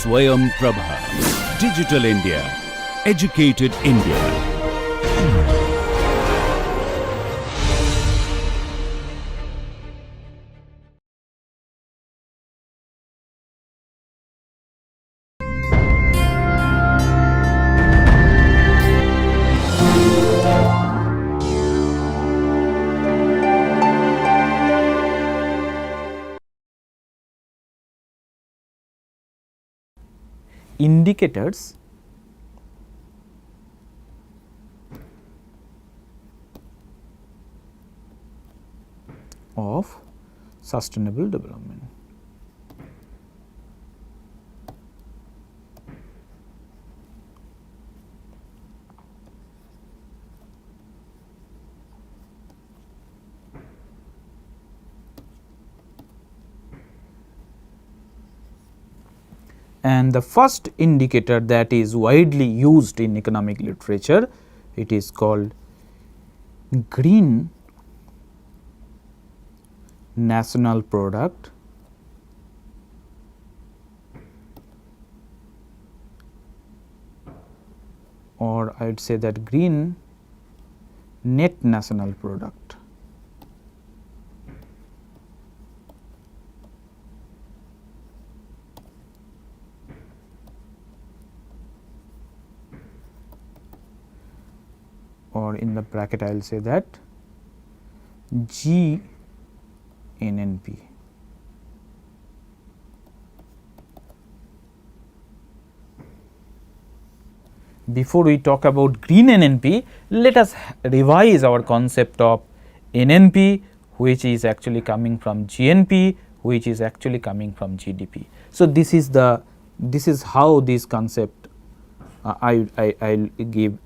Swayam Prabha. Digital India. Educated India. Indicators of sustainable development. And the first indicator that is widely used in economic literature, it is called green national product or I would say that green net national product. Or in the bracket I will say that GNNP. Before we talk about green NNP, let us revise our concept of NNP, which is actually coming from GNP, which is actually coming from GDP. So, this is how this concept I will give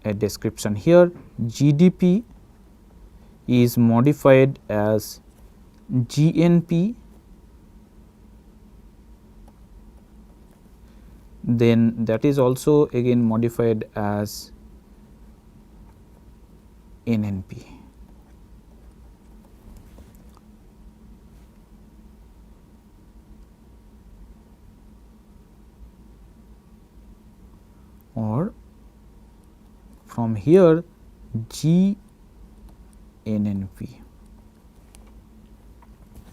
a description here. GDP is modified as GNP, then that is also again modified as NNP. Or from here GNNP.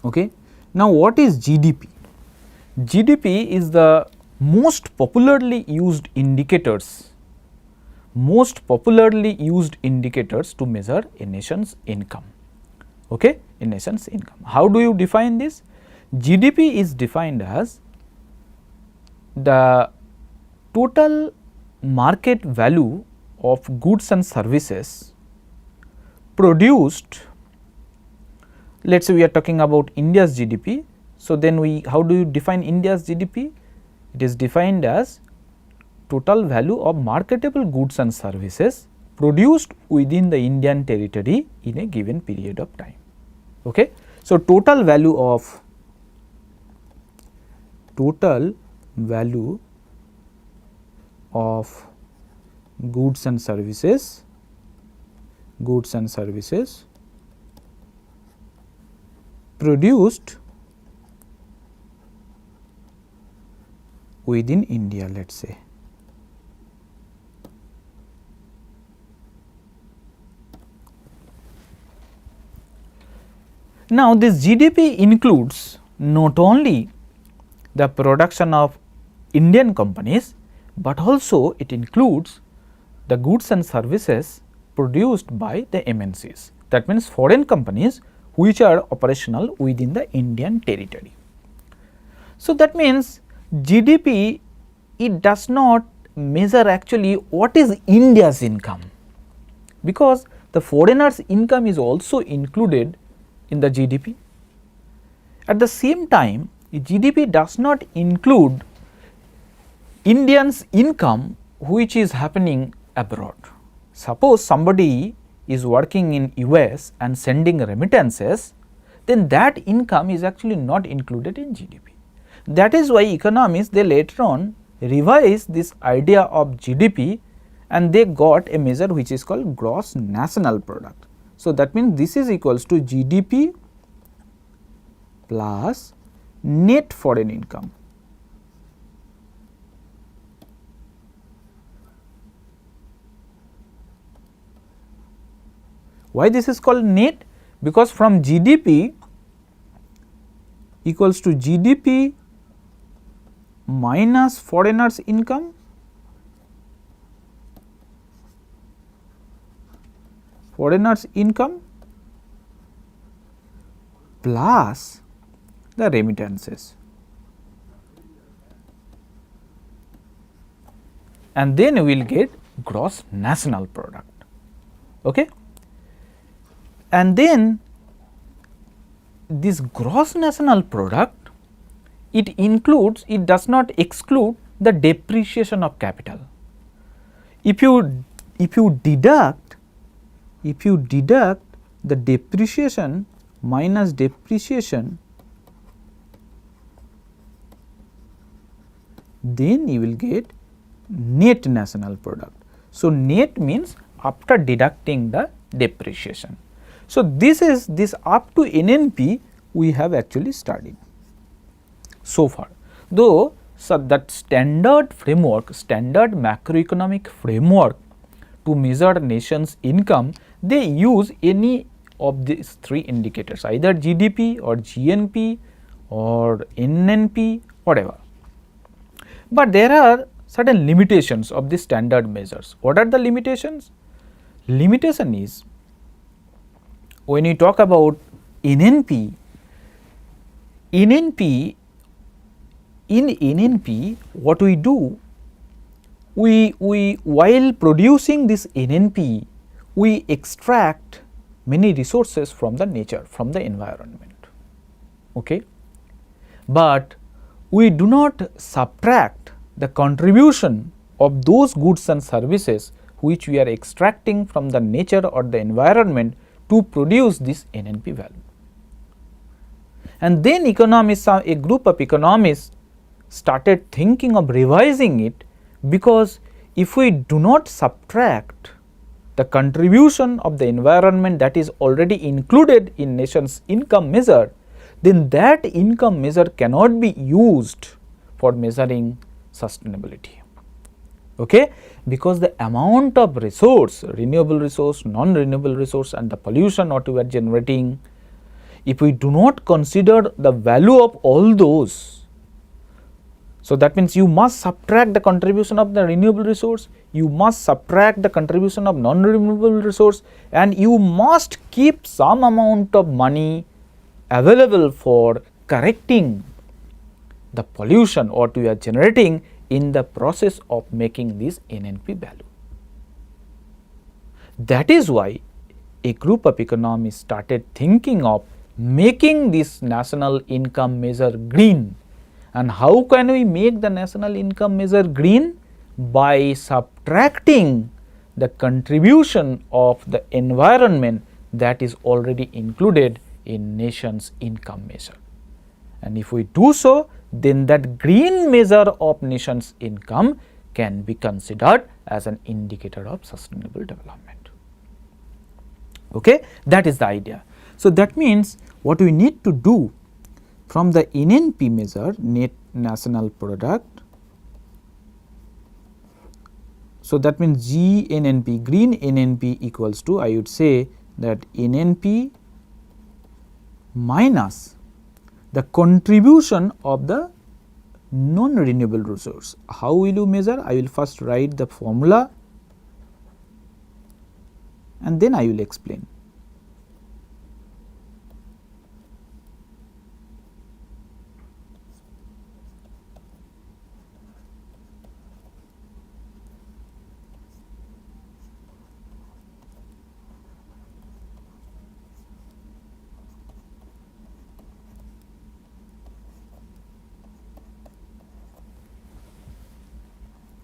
Okay. Now, what is GDP? GDP is the most popularly used indicators to measure a nation's income. Okay, a nation's income. How do you define this? GDP is defined as the total market value of goods and services produced. Let us say we are talking about India's GDP. So, then how do you define India's GDP? It is defined as total value of marketable goods and services produced within the Indian territory in a given period of time. Okay. So, total value of goods and services produced within India, let us say. Now, this GDP includes not only the production of Indian companies, but also it includes the goods and services produced by the MNCs, that means foreign companies which are operational within the Indian territory. So, that means GDP, it does not measure actually what is India's income, because the foreigners' income is also included in the GDP. At the same time, GDP does not include Indians' income which is happening abroad. Suppose somebody is working in US and sending remittances, then that income is actually not included in GDP. That is why economists, they later on revised this idea of GDP and they got a measure which is called gross national product. So, that means this is equals to GDP plus net foreign income. Why this is called net? Because from GDP equals to GDP minus foreigners income plus the remittances, and then we will get gross national product. Okay? And then this gross national product, it includes, it does not exclude the depreciation of capital. If you deduct the depreciation minus depreciation, then you will get net national product. So, net means after deducting the depreciation. So, this is this up to NNP we have actually studied so far, though. So, that standard framework, standard macroeconomic framework to measure nation's income, they use any of these three indicators, either GDP or GNP or NNP, whatever. But there are certain limitations of the standard measures. What are the limitations? Limitation is, when you talk about NNP, in NNP what we do, we while producing this NNP, we extract many resources from the nature, from the environment. Okay? But we do not subtract the contribution of those goods and services which we are extracting from the nature or the environment to produce this NNP value. And then economists, a group of economists started thinking of revising it, because if we do not subtract the contribution of the environment that is already included in nation's income measure, then that income measure cannot be used for measuring sustainability. Okay? Because the amount of resource, renewable resource, non-renewable resource, and the pollution what we are generating, if we do not consider the value of all those, so that means you must subtract the contribution of the renewable resource, you must subtract the contribution of non-renewable resource, and you must keep some amount of money available for correcting the pollution what we are generating in the process of making this NNP value. That is why a group of economists started thinking of making this national income measure green. And how can we make the national income measure green? By subtracting the contribution of the environment that is already included in nation's income measure. And if we do so, then that green measure of nation's income can be considered as an indicator of sustainable development. Okay? That is the idea. So, that means what we need to do from the NNP measure, net national product. So, that means GNNP, green NNP equals to, I would say that NNP minus the contribution of the non-renewable resource. How will you measure? I will first write the formula and then I will explain.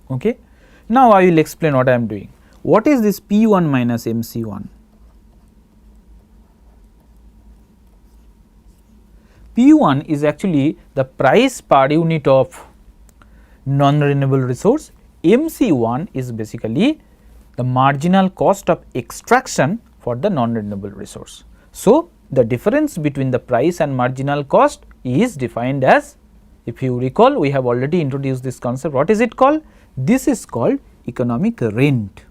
Okay. Now, I will explain what I am doing. What is this P1 minus MC1? P1 is actually the price per unit of non-renewable resource. MC1 is basically the marginal cost of extraction for the non-renewable resource. So, the difference between the price and marginal cost is defined as, if you recall, we have already introduced this concept. What is it called? This is called economic rent.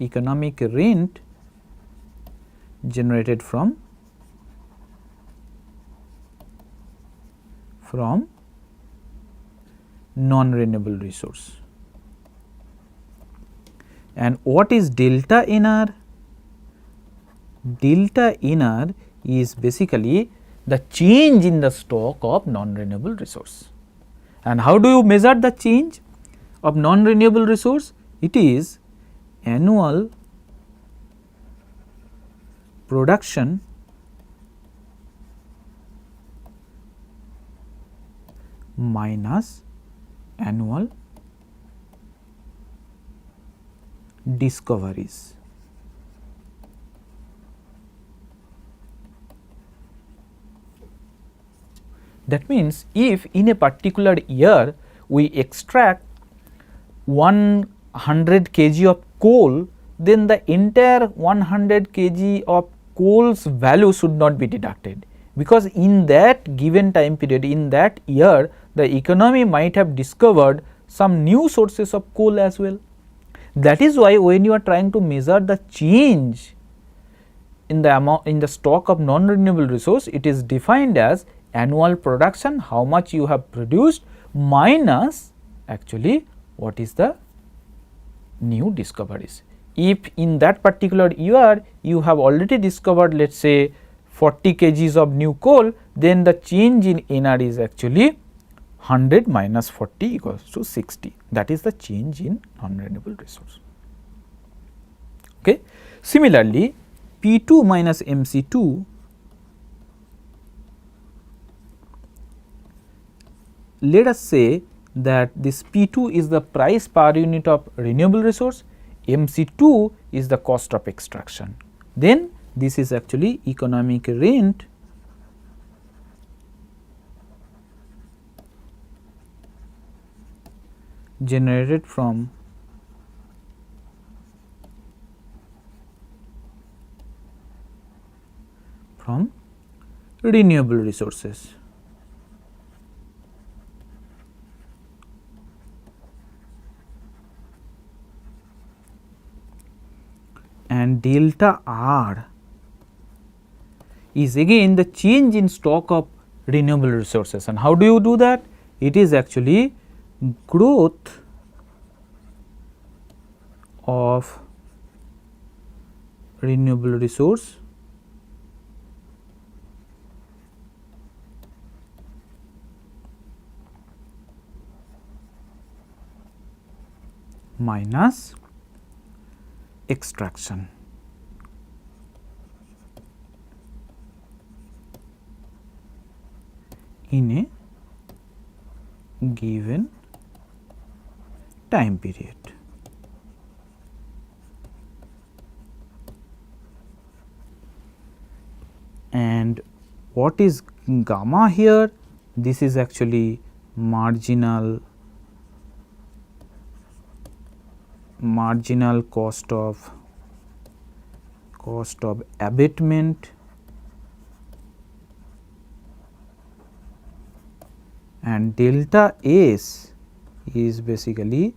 economic rent generated from non-renewable resource. And what is delta NR? Delta NR is basically the change in the stock of non-renewable resource. And how do you measure the change of non-renewable resource? It is annual production minus annual discoveries. That means, if in a particular year we extract 100 kg of coal, then the entire 100 kg of coal's value should not be deducted, because in that given time period, in that year, the economy might have discovered some new sources of coal as well. That is why when you are trying to measure the change in the amount in the stock of non-renewable resource, it is defined as annual production, how much you have produced, minus actually what is the new discoveries. If in that particular year you have already discovered, let us say 40 kgs of new coal, then the change in NR is actually 100 minus 40 equals to 60. That is the change in non-renewable resource. Okay. Similarly, P2 minus MC2, let us say that this P2 is the price per unit of renewable resource, MC2 is the cost of extraction. Then this is actually economic rent generated from renewable resources. And delta R is again the change in stock of renewable resources. And how do you do that? It is actually growth of renewable resource minus extraction. In a given time period. And what is gamma here? This is actually marginal cost of abatement, and delta S is basically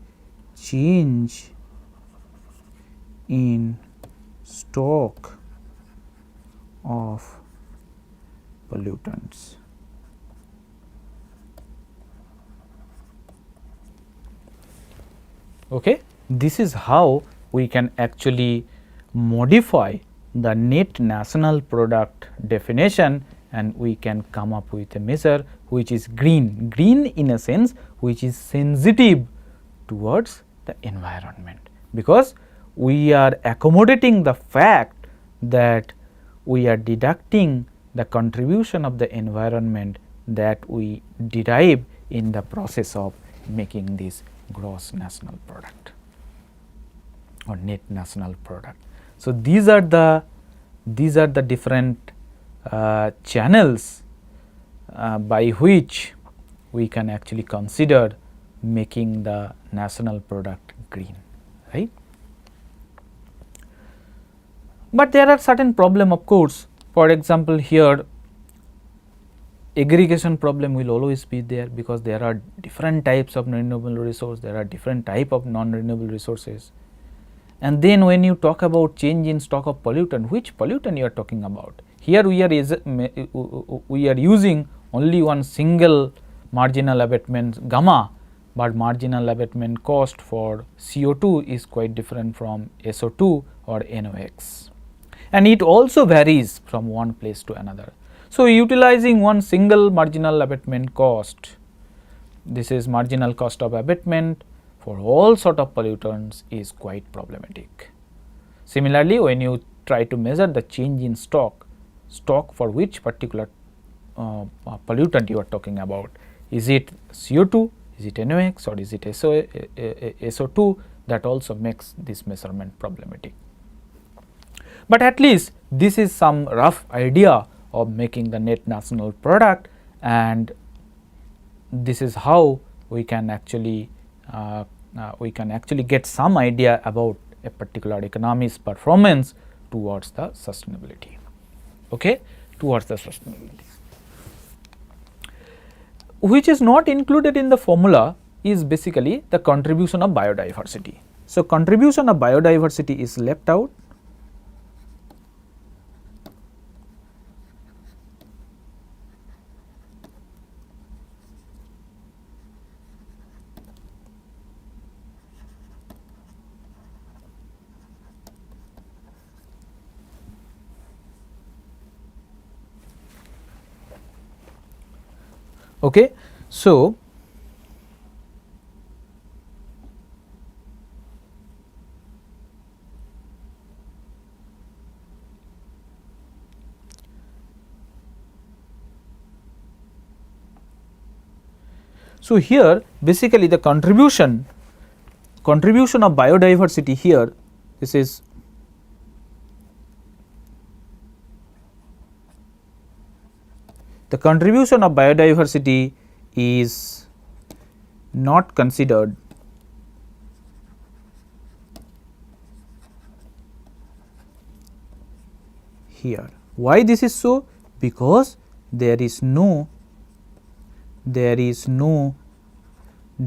change in stock of pollutants. Okay. This is how we can actually modify the net national product definition, and we can come up with a measure which is green in a sense which is sensitive towards the environment, because we are accommodating the fact that we are deducting the contribution of the environment that we derive in the process of making this gross national product or net national product. So, these are the different channels by which we can actually consider making the national product green, right. But there are certain problem, of course. For example, here aggregation problem will always be there, because there are different types of renewable resource, there are different type of non-renewable resources, And then when you talk about change in stock of pollutant, which pollutant you are talking about? Here we are using only one single marginal abatement gamma, but marginal abatement cost for CO2 is quite different from SO2 or NOx, and it also varies from one place to another. So, utilizing one single marginal abatement cost, this is marginal cost of abatement for all sort of pollutants, is quite problematic. Similarly, when you try to measure the change in stock for which particular pollutant you are talking about, is it CO2, is it NOx, or is it SO2, that also makes this measurement problematic. But at least this is some rough idea of making the net national product, and this is how we can actually get some idea about a particular economy's performance towards the sustainability. Okay, towards the sustainability. Which is not included in the formula is basically the contribution of biodiversity. So, contribution of biodiversity is left out. Okay. So, here basically the contribution of biodiversity here, this is the contribution of biodiversity is not considered here. Why this is so? Because there is no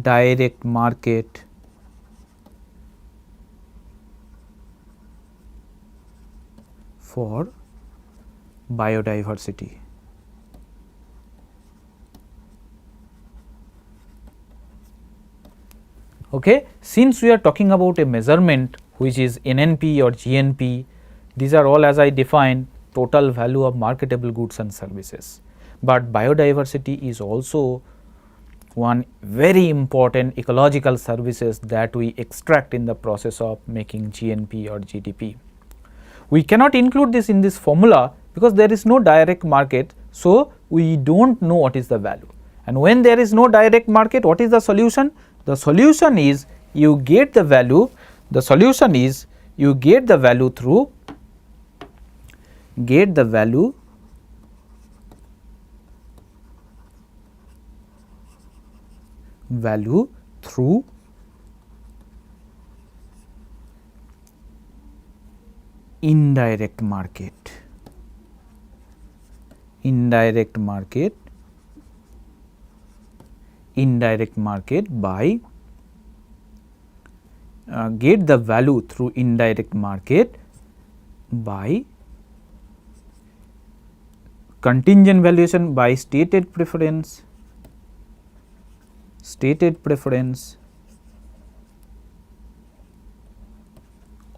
direct market for biodiversity. Okay. Since we are talking about a measurement which is NNP or GNP, these are all, as I defined, total value of marketable goods and services. But biodiversity is also one very important ecological services that we extract in the process of making GNP or GDP. We cannot include this in this formula because there is no direct market, so we do not know what is the value. And when there is no direct market, what is the solution? The solution is you get the value, through indirect market by get the value through indirect market by contingent valuation by stated preference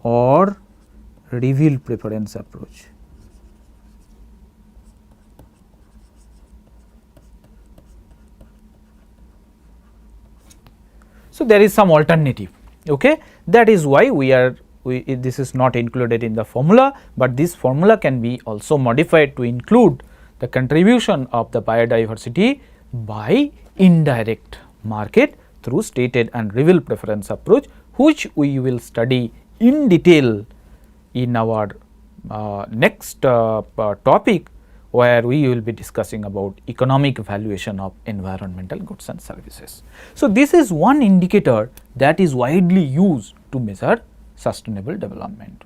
or revealed preference approach. So, there is some alternative. Okay. That is why this is not included in the formula, but this formula can be also modified to include the contribution of the biodiversity by indirect market through stated and revealed preference approach, which we will study in detail in our next topic, where we will be discussing about economic valuation of environmental goods and services. So, this is one indicator that is widely used to measure sustainable development.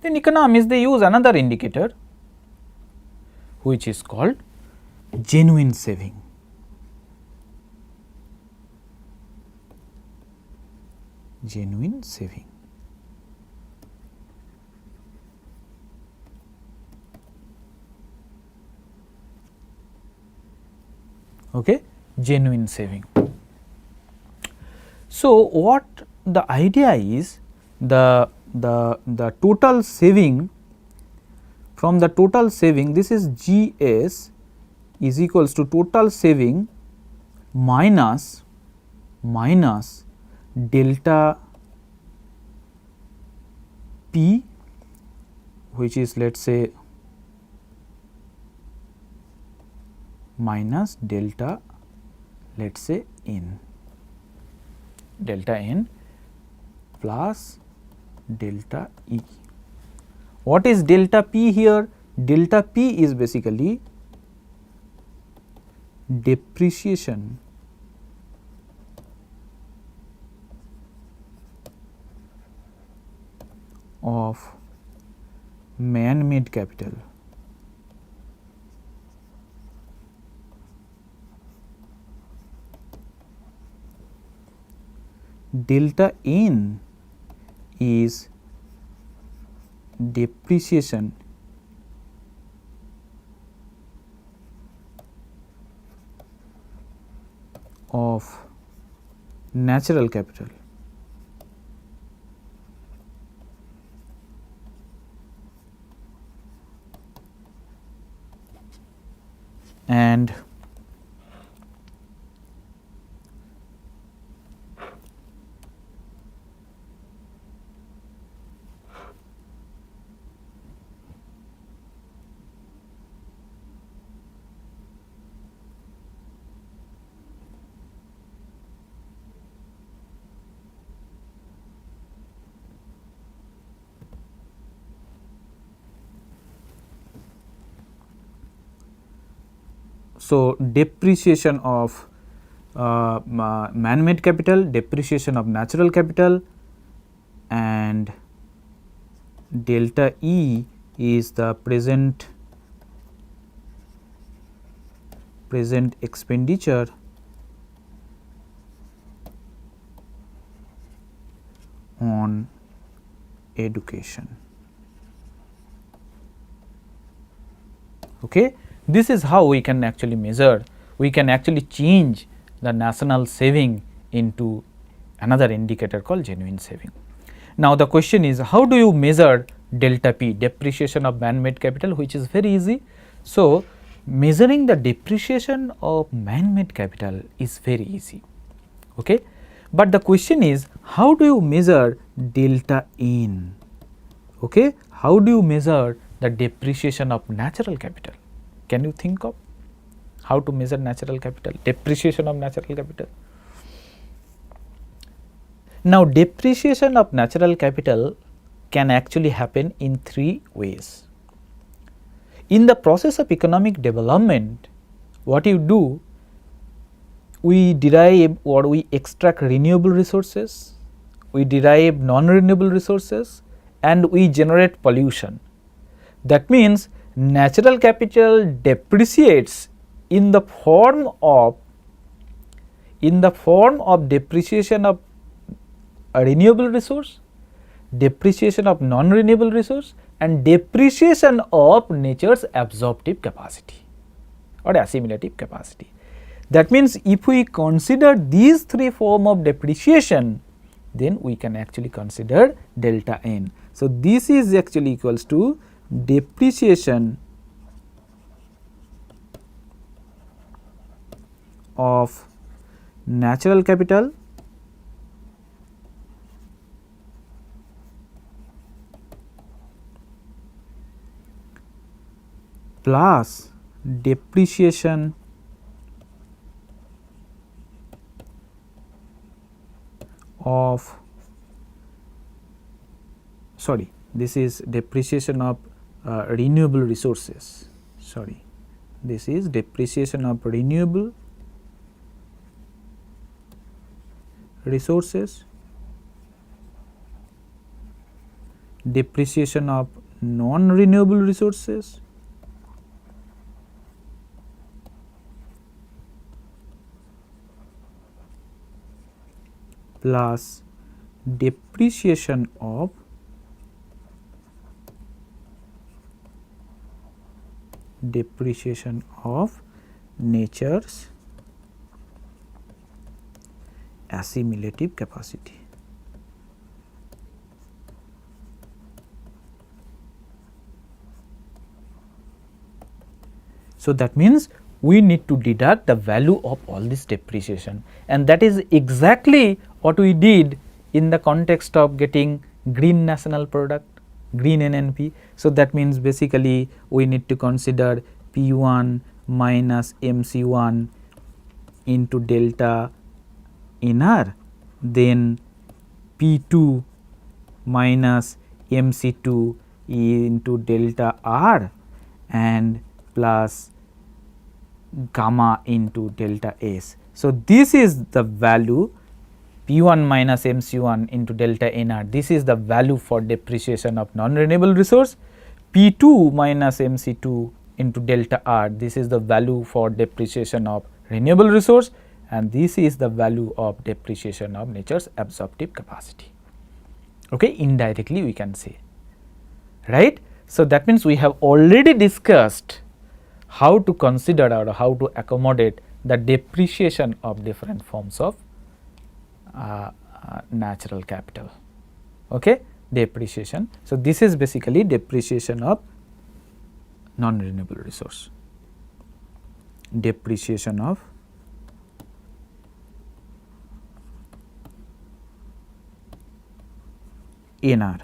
Then economists, they use another indicator which is called genuine saving. genuine saving. Okay, genuine saving. So, what the idea is, the total saving, from the total saving, this is GS is equals to total saving minus delta P, which is, let us say, minus delta, let us say, N, delta N plus delta E. What is delta P here? Delta P is basically depreciation of man-made capital. Delta N is depreciation of natural capital. And so depreciation of man-made capital, depreciation of natural capital, and delta E is the present expenditure on education. Okay. This is how we can actually measure, we can actually change the national saving into another indicator called genuine saving. Now, the question is, how do you measure delta P, depreciation of man-made capital, which is very easy. So, measuring the depreciation of man-made capital is very easy. Okay. But the question is, how do you measure delta N? Okay. How do you measure the depreciation of natural capital? Can you think of how to measure natural capital, depreciation of natural capital? Now, depreciation of natural capital can actually happen in three ways. In the process of economic development, what you do, we derive or we extract renewable resources, we derive non-renewable resources, and we generate pollution. That means, natural capital depreciates in the form of depreciation of a renewable resource, depreciation of non-renewable resource, and depreciation of nature's absorptive capacity or assimilative capacity. That means, if we consider these three forms of depreciation, then we can actually consider delta N. So, this is actually equals to depreciation of natural capital plus depreciation of this is depreciation of renewable resources. This is depreciation of renewable resources, depreciation of non-renewable resources, plus depreciation of nature's assimilative capacity. So, that means we need to deduct the value of all this depreciation, and that is exactly what we did in the context of getting green national product, green NNP. So, that means basically we need to consider P1 minus MC1 into delta NR, then P2 minus MC2 into delta R, and plus gamma into delta S. So, this is the value P1 minus MC1 into delta NR, this is the value for depreciation of non-renewable resource. P2 minus MC2 into delta R, this is the value for depreciation of renewable resource, and this is the value of depreciation of nature's absorptive capacity. Okay, indirectly we can say, right. So, that means we have already discussed how to consider or how to accommodate the depreciation of different forms of natural capital. Okay, depreciation. So, this is basically depreciation of non-renewable resource, depreciation of NR,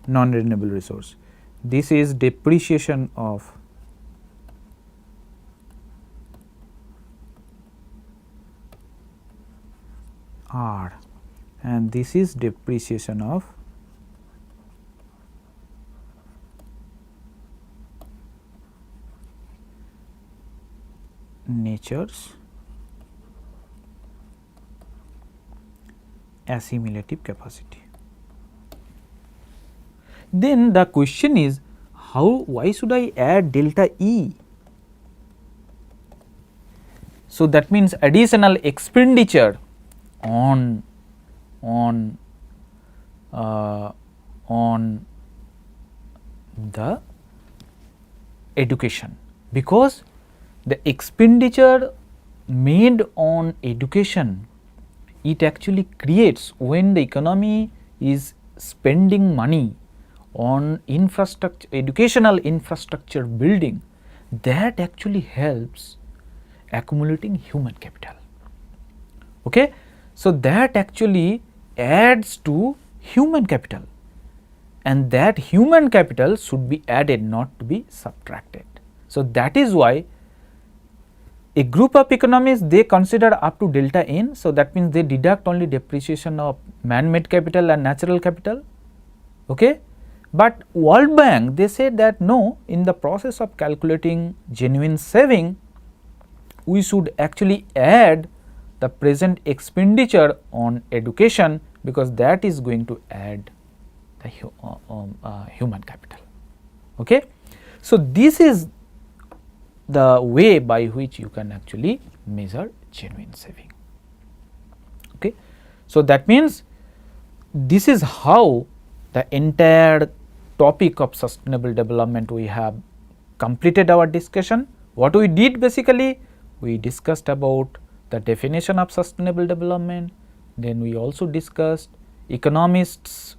non-renewable resource. This is depreciation of R, and this is depreciation of nature's assimilative capacity. Then the question is, why should I add delta E? So, that means additional expenditure on the education, because the expenditure made on education, it actually creates, when the economy is spending money on infrastructure, educational infrastructure building, that actually helps accumulating human capital. Okay. So, that actually adds to human capital, and that human capital should be added, not to be subtracted. So, that is why a group of economies, they consider up to delta N. So, that means they deduct only depreciation of man-made capital and natural capital. Okay. But World Bank, they say that no, in the process of calculating genuine saving, we should actually add the present expenditure on education, because that is going to add the human capital. Okay. So, this is the way by which you can actually measure genuine saving. Okay. So, that means this is how the entire topic of sustainable development we have completed our discussion. What we did basically, we discussed about the definition of sustainable development, then we also discussed economists'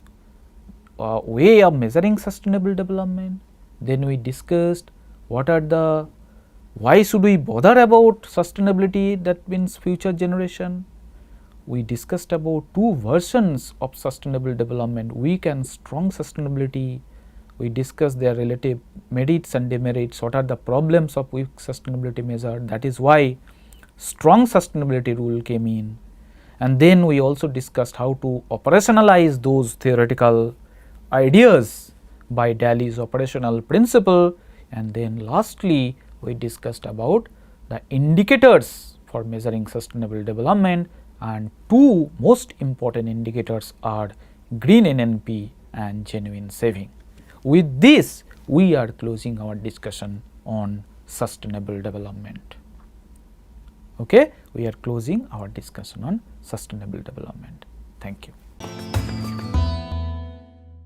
way of measuring sustainable development, then we discussed why should we bother about sustainability, that means future generation. We discussed about two versions of sustainable development, weak and strong sustainability. We discussed their relative merits and demerits, what are the problems of weak sustainability measure, that is why strong sustainability rule came in. And then we also discussed how to operationalize those theoretical ideas by Daly's operational principle, and then lastly we discussed about the indicators for measuring sustainable development, and two most important indicators are green NNP and genuine saving. With this, we are closing our discussion on sustainable development. Okay, we are closing our discussion on sustainable development. Thank you.